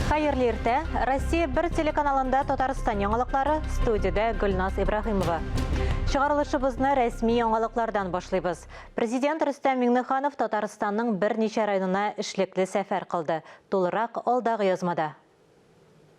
Hayırlı erте, Россия 1 телеканалында Татарстан яңалыклары, студияда Гүлназ Ибрахимова. Чыгарылышыбызны рәсми яңалыклардан башлыйбыз. Президент Рөстәм Миңнеханов Татарстанның берничә районына эшлекле сәфәр кылды. Тулырак алдагы язмада.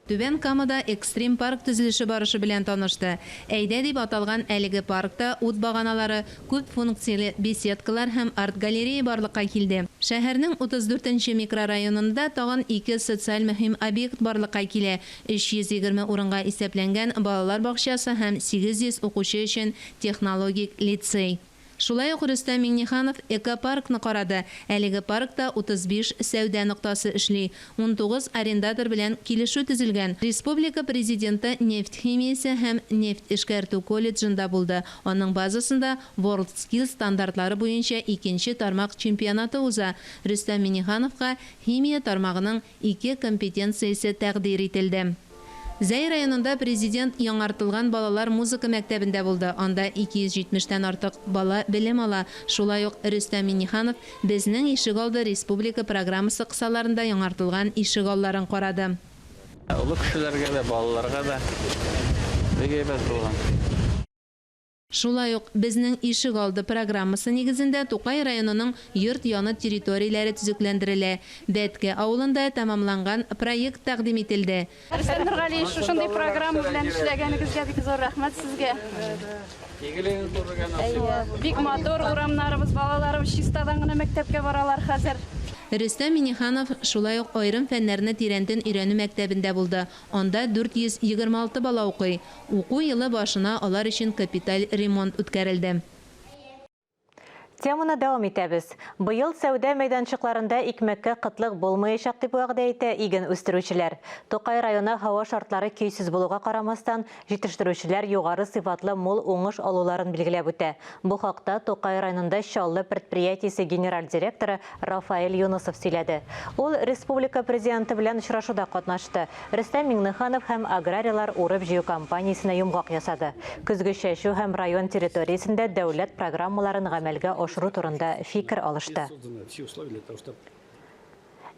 Түбән Камада экстрим парк төзелеше барышы белән танышты. Әйдә дип аталган әлеге паркта ут баганалары, күп функцияле беседкалар һәм арт-галерея барлыкка килде. Шәһәрнең 34нче микрорайонында тагын 2 социаль мөһим объект барлыкка килә. 320 урынга исәпләнгән балалар бакчасы һәм 800 укучы өчен технологик лицей. Шулай ук Рөстәм Миңнеханов экопаркны карады. Әлеге паркта 35 сәүдә ноктасы эшли. 19 арендатор белән килешү төзелгән. Республика президенты нефть химиясе һәм нефть эшкәртү колледжында булды. Аның базасында World Skills стандартлары буенча 2нче тармак чемпионаты уза. Рөстәм Миңнехановка химия тармагының 2 компетенциясе тәкъдир ителде. Зәй районында президент яңартылган балалар музыка мәктәбендә булды. Анда 270-тән артык бала белем ала. Шулай ук Рөстәм Миңнеханов безнең ишегалды республика программасы кысаларында яңартылган ишегалларын карады. Олы кешеләргә дә, балаларга да бик әйбәт булган. Шулай ук безнең ишегалды программасы нигезендә Тукай районының йорт яны территорияләре төзекләндерелә. Бәткә авылында тәмамланган проект тәкъдим ителде. Рөстәм Нургалиев, шушындый программа белән эшләгәнегезгә бик зур рәхмәт сезгә. Игелегез булган. Бик матур урамнарыбыз, балаларыбыз чистадан гына мәктәпкә баралар хәзер. Рөстәм Миңнеханов шулай ук аерым фәннәрне тирәнтен өйрәнү мәктәбендә булды. Анда 426 бала укый. Уку елы башына алар өчен капиталь ремонт үткәрелде. Теманы дәвам итәбез. Быел сәүдә мәйданчыкларында икмәккә кытлык булмаячак дип вәгъдә итә иген үстерүчеләр. Тукай районы һава шартлары көйсез булуга карамастан, җитештерүчеләр югары сыйфатлы мул уңыш алуларын билгеләп үтә. Бу хакта Тукай районында Чаллы предприятиесе генераль директоры Рафаэль Юнусов сөйләде. Ул республика президенты белән очрашуда катнашты. Рөстәм Миңнеханов һәм аграриялар урып җыю кампаниясенә йомгак ясады. Көзгө чәчү һәм район территориясендә дәүләт программаларын гамәлгә ашыру турында фикер алышты.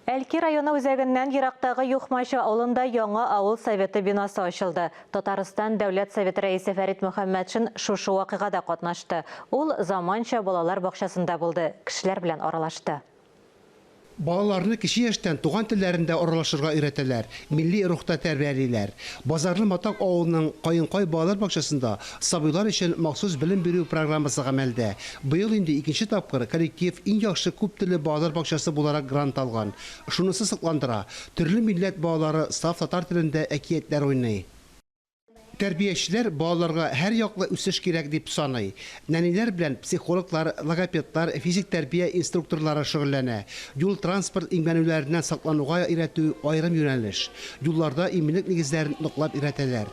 Әлки районы үзәгеннән ерактагы Юхмашы авылында яңа авыл советы бинасы ачылды. Татарстан дәүләт советы рәисе Фәрит Мөхәммәтшин шушы вакыйгада катнашты. Ул заманча балалар бакчасында булды, кешеләр белән аралашты. Балаларны кече яшьтән туган телләрендә аралашырга өйрәтәләр, милли рухта тәрбиялиләр. Базарлы Матак авылының Каенкай балалар бакчасында сабыйлар өчен махсус белем бирү программасы гамәлдә. Быел инде 2нче тапкыр коллектив иң яхшы күп телле балалар бакчасы буларак грант алган. Шунысы сокландыра. Төрле милләт балалары саф татар телендә әкиятләр уйный. Тәрбиячеләр балаларга һәр яклы үсеш кирәк дип саный. Нәниләр белән психологлар, логопедлар, физик тәрбия инструкторлары шөгыльләнә. Юл транспорт имгәнүләреннән саклануга өйрәтү аерым юнәлеш. Юлларда иминлек нигезләрен ныклап өйрәтәләр.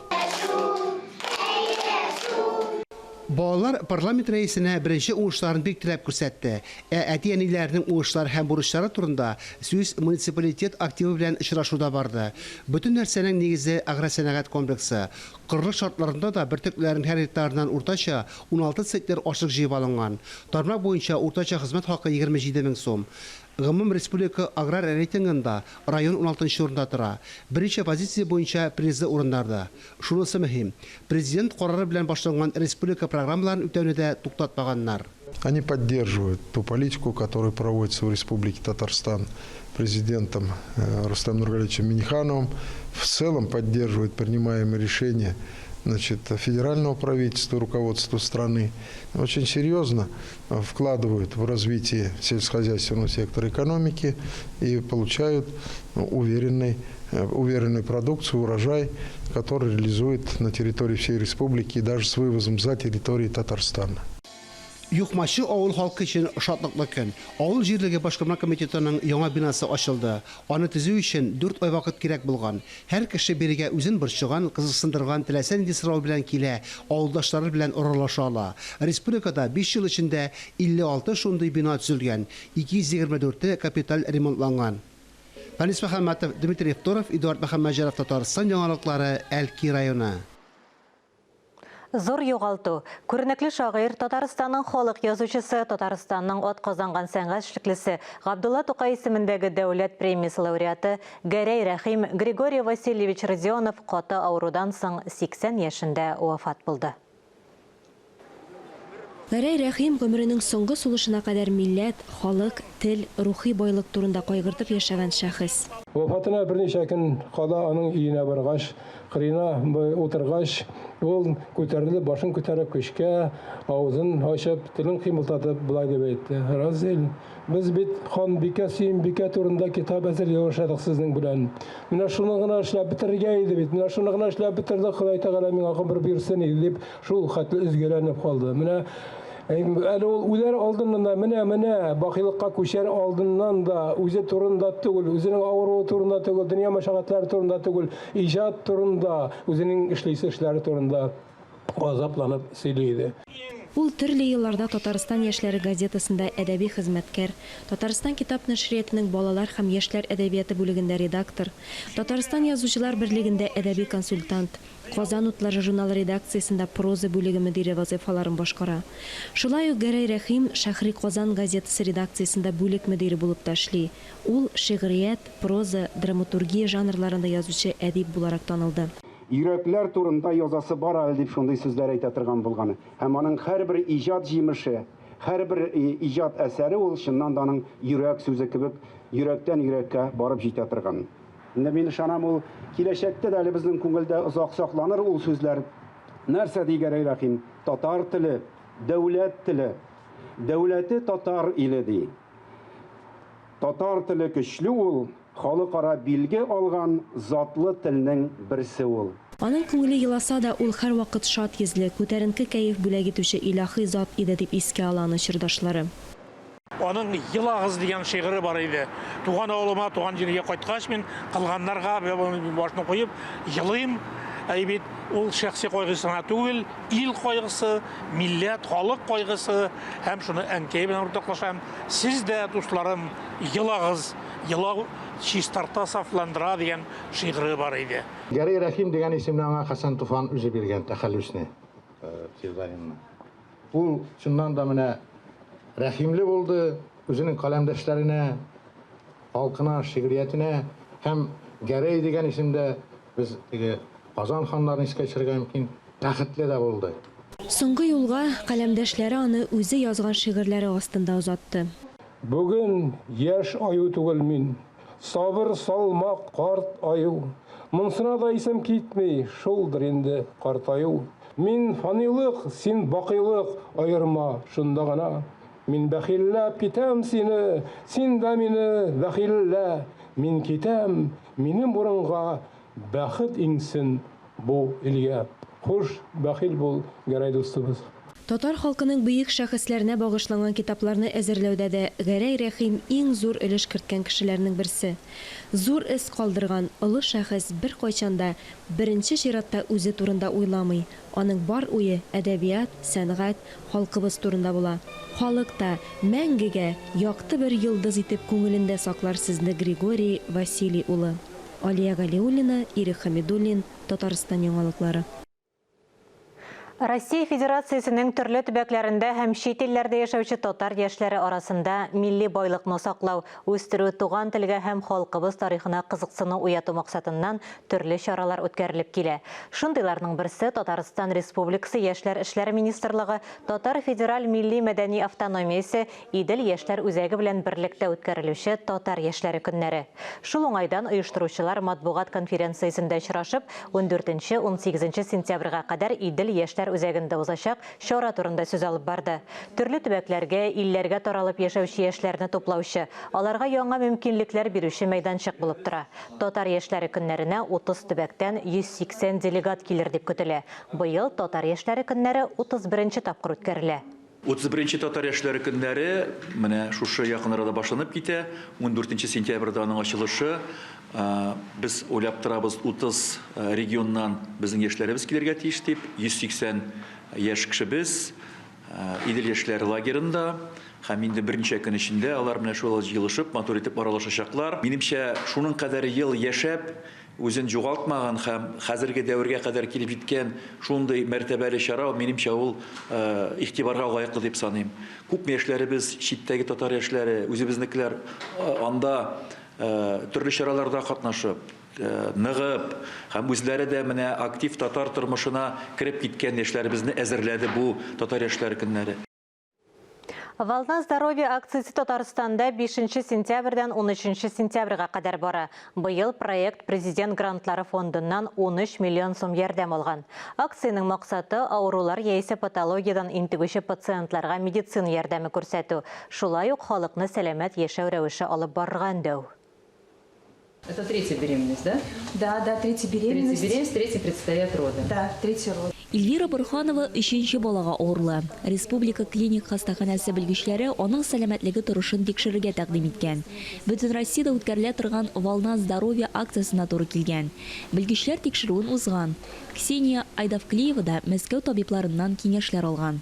Балалар парламент рәисенә беренче уңышларын бик теләп күрсәтте. Әти-әниләрнең уңышлары һәм бурычлары турында сүз муниципалитет активы белән очрашуда барды. Бөтен нәрсәнең нигезе агросәнәгать комплексы. Кырлык шартларында да бертөкләрнең һәр гектарыннан уртача 16 центнер ашык җыеп алынган. Тармак буенча уртача хезмәт хакы 27 мең сум. Гомум республика аграр рейтингында район 16нчы урында тора. Беренче позиция буенча призлы урыннарда. Шунысы мөһим. Президент карары белән башланган республика программаларын үтәүне дә туктатмаганнар. Они поддерживают ту политику, которая проводится в Республике Татарстан президентом Рустемом Нургалиевичем Миңнехановым. В целом поддерживают принимаемые решения федерального правительства, руководства страны. Очень серьезно вкладывают в развитие сельскохозяйственного сектора экономики и получают уверенную продукцию, урожай, который реализует на территории всей республики и даже с вывозом за территорией Татарстана. Юхмашы авыл халкы өчен шатлыклы көн. Авыл җирлеге башкарма комитетының яңа бинасы ачылды. Аны төзү өчен 4 ай вакыт кирәк булган. Һәр кеше бирегә үзен борчыган, кызыксындырган теләсә нинди сорау белән килә, авылдашлары белән аралаша ала. Республикада 5 ел эчендә 56 шундый бина төзелгән, 224 капиталь ремонтланган. Фәнис Мөхәммәтов, Дмитрий Евторов, Эдуард Мөхәммәтҗанов, Татарстан яңалыклары, Әлки районы. Зур юғалту. Күренекле шағир Татарстанның халық язучысы, Татарстанның от қазанған сәнгать эшлеклесе Ғабдулла Тукай исемендәге дәүләт премиясы лауреаты Гәрәй Рәхим Григорий Васильевич Родионов каты аурудан соң 80 яшендә вафат булды. Гәрәй Рәхим гомеренең соңгы сулышына кадәр милләт, халык, тел, рухи байлык турында кайгыртып яшәгән шәхес. Вафатына берничә көн кала аның өенә баргач, кырына утыргач, ул күтәрелеп, башын күтәреп көчкә, авызын ачып, телен кыймылтатып булай дип әйтте. Разил, без бит хан бикә, Сөем бикә турында китап әзерләп яшәдек сезнең белән. Менә шуны гына эшләп бетергә иде бит. Менә шуны гына эшләп бетердек, Ходай Тәгалә миңа гомер бирсен иде дип, шул хәтле үзгәрәнеп калды. Менә әле ул үләр алдыннан да менә бакыйлыкка күчәр алдыннан да үзе турында түгел, үзенең авыруы турында түгел, дөнья мәшәкатьләре турында түгел, иҗат турында, үзенең эшлисе эшләре турында газапланып сөйләде. Ул төрле елларда Татарстан яшьләре газетасында әдәби хезмәткәр, Татарстан китап нәшриятының балалар һәм яшьләр әдәбияты бүлегендә редактор, Татарстан язучылар берлегендә әдәби консультант, Казан утлары журналы редакциясында проза бүлеге мөдире вазифаларын башкара. Шулай ук Гәрәй Рәхим Шәһри Казан газетасы редакциясында бүлек мөдире булып та эшли. Ул шигърият, проза, драматургия жанрларында язучы әдип буларак танылды. Йөрәкләр турында язасы бар әле дип шундый сүзләр әйтә торган булган. Һәм аның һәрбер иҗат җимеше, һәрбер иҗат әсәре ул чыннан да аның йөрәк сүзе кебек, йөрәктән йөрәккә барып җитә торган. Инде мин ышанам, ул киләчәктә дә әле безнең күңелдә озак сакланыр ул сүзләр. Нәрсә ди Гәрәй Рәхим? Татар теле, дәүләт теле, дәүләте татар иле ди. Татар теле көчле ул, халыкара билге алган затлы телнең берсе ул. Аның күңеле еласа да ул һәр вакыт шат йөзле, күтәренке кәеф бүләк итүче илаһи зат иде дип искә аланы чирдашлары. Аның «Йылагыз» дигән шигыре бар иде. Туган авылыма, туган җиргә кайткач, мин кылганнарга башны куеп елыйм. Бит ул шәхси кайгысына түгел, ил кайгысы, милләт, халык кайгысы һәм шуны әнкәй белән уртаклашам. Сез дә, дусларым, йылагыз, йылау чистарта сафландыра дигән шигыре бар иде. Гәрәй Рәхим дигән исемне аңа Хәсән Туфан үзе биргән тәхәллүсне. Ул шуннан да менә рәхимле булды үзенең каләмдәшләренә, халкына, шигъриятенә һәм Гәрәй дигән исемдә без Казан ханнарын искә төшерергә мөмкин, бәхетле дә булды. Соңгы юлга каләмдәшләре аны үзе язган шигырьләре астында узатты. Бүген яшь аю түгел мин, сабыр салмак карт аю. Монсына да исем китми, шулдыр инде картаю. Мин фанилык, син бакыйлык, аерма шунда гына. Мин бәхилләп китәм сине, син дә мине бәхиллә. Мин китәм, минем урынга бәхет иңсен бу илгә. Хуш, бәхил бул, Гәрәй дустыбыз. Татар халкының бөек шәхесләренә багышланган китапларны әзерләүдә дә Гәрәй Рәхим иң зур өлеш керткән кешеләрнең берсе. Зур эз калдырган олы шәхес бер кайчанда беренче чиратта үзе турында уйламый. Аның бар уе әдәбият, сәнгать, халкыбыз турында була. Халык та мәңгегә якты бер йолдыз итеп күңелендә саклар сезне Григорий Василий улы. Алия Галиуллина, Ирек Хамидуллин, Татарстан яңалыклары. Россия Федерациясының төрле төбәкләрендә һәм чит илләрдә яшәүче татар яшьләре арасында милли байлыкны саклау, үстерү, туган телгә һәм халкыбыз тарихына кызыксыну уяту максатыннан төрле чаралар үткәрелеп килә. Шундыйларның берсе Татарстан Республикасы Яшьләр эшләре министрлыгы Татар федераль милли мәдәни автономиясе Идел яшьләр үзәге белән берлектә үткәрелүче Татар яшьләре көннәре. Шул уңайдан оештыручылар матбугат конференциясендә очрашып, 14-18 сентябрьгә кадәр Идел яшьләр үзәгендә узачак чара турында сүз алып барды. Төрле төбәкләргә, илләргә таралып яшәүче яшьләрне туплаучы, аларга яңа мөмкинлекләр бирүче мәйданчык булып тора. Татар яшьләре көннәренә 30 төбәктән 180 делегат килер дип көтелә. Быел Татар яшьләре көннәре 31-нче тапкыр үткәрелә. 31-нче Татар яшьләре көннәре менә шушы якын арада башланып китә. 14 сентябрьдә аның ачылышы. Без уйлап торабыз 30 регионнан безнең яшьләребез килергә тиеш дип, 180 яшь кешебез Идел яшьләре лагерында һәм инде берничә көн эчендә алар менә шул җыелышып, матур итеп аралашачаклар. Минемчә, шуның кадәр ел яшәп, үзен югалтмаган һәм хәзерге дәвергә кадәр килеп җиткән шундый мәртәбәле чара, минемчә, ул игътибарга лаеклы дип саныйм. Күп яшьләребез, читтәге татар яшьләре, үзебезнекеләр анда төрле чараларда катнашып, ныгып, һәм үзләре дә менә актив татар тормышына кирип киткән яшьләребезне әзерләде бу татар яшьләре көннәре. Волна здоровья акциясы Татарстанда 5 сентябрьдән 13 сентябрьгә кадәр бара. Быел проект президент грантлары фондыннан 13 миллион сум ярдәм алган. Акцияның максаты аурулар яисә патологиядан интегүче пациентларга медицина ярдәме күрсәтү. Шулай ук халыкны сәламәт яшәү рәвеше алып барган дәү. Это третья беременность, да? Да, третья беременность. Третья беременность, третий предстоят роды. Да, третий род. Эльвира Бурханова 3-нче балага авырла. Республика клиник хастаханәсе белгечләре аның сәламәтлеге торышын тикшерергә тәкъдим иткән. Бөтен Россиядә үткәрелә торган Волна здоровья акциясына туры килгән. Белгечләр тикшерүен узган. Ксения Айдавклиева да Мәскәү табибларыннан киңәшләр алган.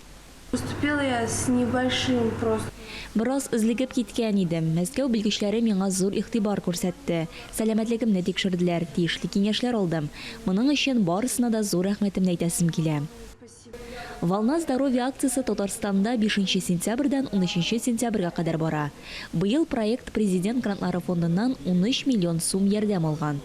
Поступила я с небольшим просто. Бераз излегеп киткән идем. Мәскәү белгечләре миңа зур игътибар күрсәтте. Сәламәтлегемне тикшерделәр, тиешле киңәшләр алдым. Моның өчен барысына да зур рәхмәтемне әйтәсем килә. Волна здоровья акциясы Татарстанда 5 сентябрьдән 13 сентябрьгә кадәр бара. Быел проект президент грантлары фондыннан 13 миллион сум ярдәм алган.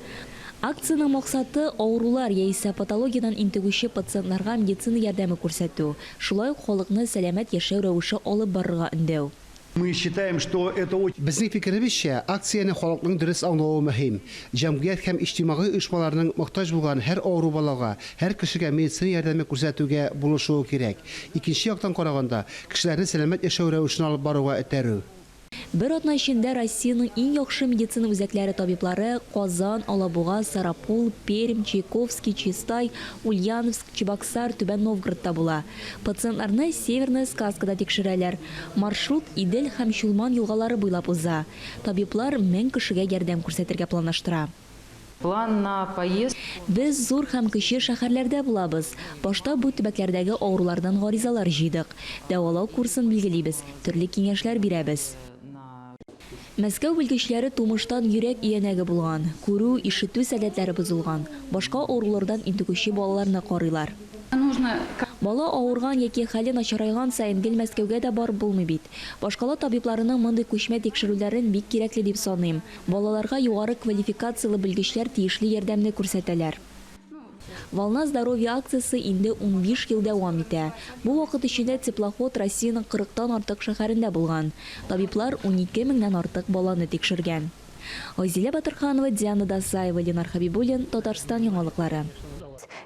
Акцияның максаты аурулар яисә патологиядан интегүче пациентларга медицина ярдәме күрсәтү. Шулай ук халыкны сәламәт яшәү рәвеше алып барырга өндәү. Мы считаем, что это очень... Безнең фикеребезчә, акцияны халыкның дөрес аңлавы мөһим. Җәмгыять һәм иҗтимагый оешмаларның мохтаҗ булган һәр авыру балага, һәр кешегә медицина ярдәме күрсәтүгә булышуы кирәк. Икенче яктан караганда, кешеләрне сәламәт яшәү рәвешен алып баруга этәрү. Бер атна эчендә Россиянең иң яхшы медицина үзәкләре табиблары Казан, Алабуга, Сарапул, Пермь, Чайковский, Чистай, Ульяновск, Чебоксар, Түбән Новгородта була. Пациентларны Северная Сказкада тикшерәләр. Маршрут Идел һәм Чулман елгалары буйлап уза. Табиблар 1000 кешегә ярдәм күрсәтергә планлаштыра. План на поезд. Без зур һәм кече шәһәрләрдә булабыз. Башта бу төбәкләрдәге авырулардан гаризалар җыйдык. Дәвалау курсын билгелибез, төрле киңәшләр бирәбез. Мәскәү белгечләре тумыштан йөрәк иянәге булган, күрү, ишетү сәләтләре бозылган, башка авырулардан интегүче балаларны карыйлар. Бала авырган яки хәле начарайган сайын гел Мәскәүгә дә барып булмый бит. Башкала табибларының мондый күчмә тикшерүләрен бик кирәкле дип саныйм. Балаларга югары квалификациялы белгечләр тиешле ярдәмне күрсәтәләр. Волна здоровья акциясы инде 15 ел дәвам итә. Бу вакыт эчендә теплоход Россиянең 40-тан артык шәһәрендә булган. Табиблар 12 меңнән артык баланы тикшергән. Азилә Батырханова, Диана Дасаева, Ленар Хабибуллин, Татарстан яңалыклары.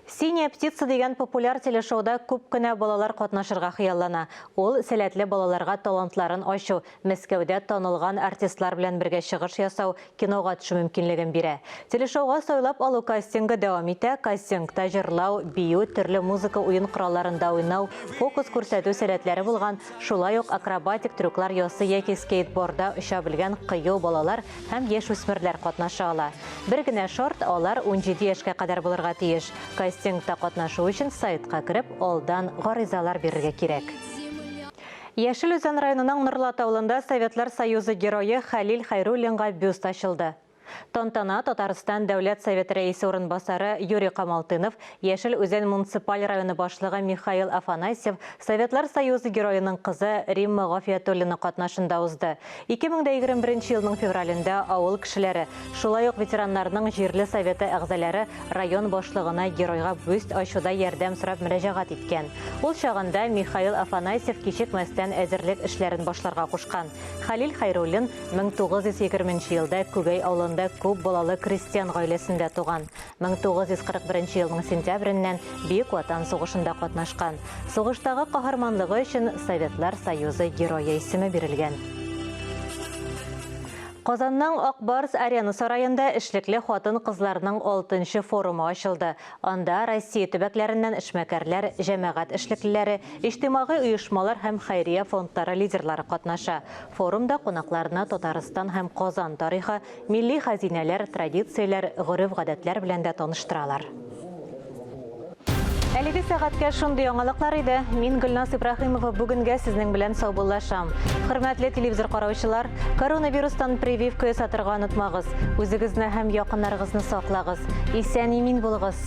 «Синяя птица» дигән популяр телешоуда күп кенә балалар катнашырга хыяллана. Ул сәләтле балаларга талантларын ачу, Мәскәүдә танылган артистлар белән бергә чыгыш ясау, кинога төшү мөмкинлеген бирә. Телешоуга сайлап алу кастингы дәвам итә. Кастингта җырлау, бию, төрле музыка уен коралларында уйнау, фокус күрсәтү сәләтләре булган, шулай ук акробатик трюклар ясый яки скейтбордда оча белгән кыю балалар һәм яшүсмерләр катнаша ала. Бер генә шарт, алар 17 яшькә кадәр булырга тиеш. Кастингта катнашу өчен сайтка кирип, алдан гаризалар бирергә кирәк. Яшел Үзән районының Нурлат авылында Советлар Союзы герое Хәлил Хайруллинга бюст ачылды. Тантана Татарстан Дәүләт Советы рәисе урынбасары Юрий Камалтынов, Яшел Үзән муниципаль районы башлыгы Михаил Афанасьев, Советлар Союзы героеның кызы Римма Гафиятуллина катнашында узды. 2021 елның февралендә авыл кешеләре, шулай ук ветераннарның җирле советы әгъзалары район башлыгына геройга бюст ачуда ярдәм сорап мөрәҗәгать иткән. Ул чагында Михаил Афанасьев кичекмәстән әзерлек эшләрен башларга кушкан. Хәлил Хайруллин 1920 елда Күгәй авылында күп балалы крестьян гаиләсендә туган. 1941 елның сентябреннән Бөек Ватан сугышында катнашкан. Сугыштагы каһарманлыгы өчен Советлар Союзы герое исеме бирелгән. Казанның Акбарс арена сараенда эшлекле хатын-кызларның 6-нчы форумы ачылды. Анда Россия төбәкләреннән эшмәкәрләр, җәмәгать эшлеклеләре, иҗтимагый оешмалар һәм хәйрия фондлары лидерлары катнаша. Форумда кунакларына Татарстан һәм Казан тарихы, милли хәзинәләр, традицияләр, гореф-гадәтләр белән дә таныштыралар. Әлеге сәгатькә шундый яңалыклар иде. Мин Гөлнас Ибрахимова бүгенгә сезнең белән саубуллашам. Хөрмәтле телевизор караучылар, коронавирустан прививка ясатырга онытмагыз. Үзегезне һәм якыннарыгызны саклагыз. Исән-имин булыгыз.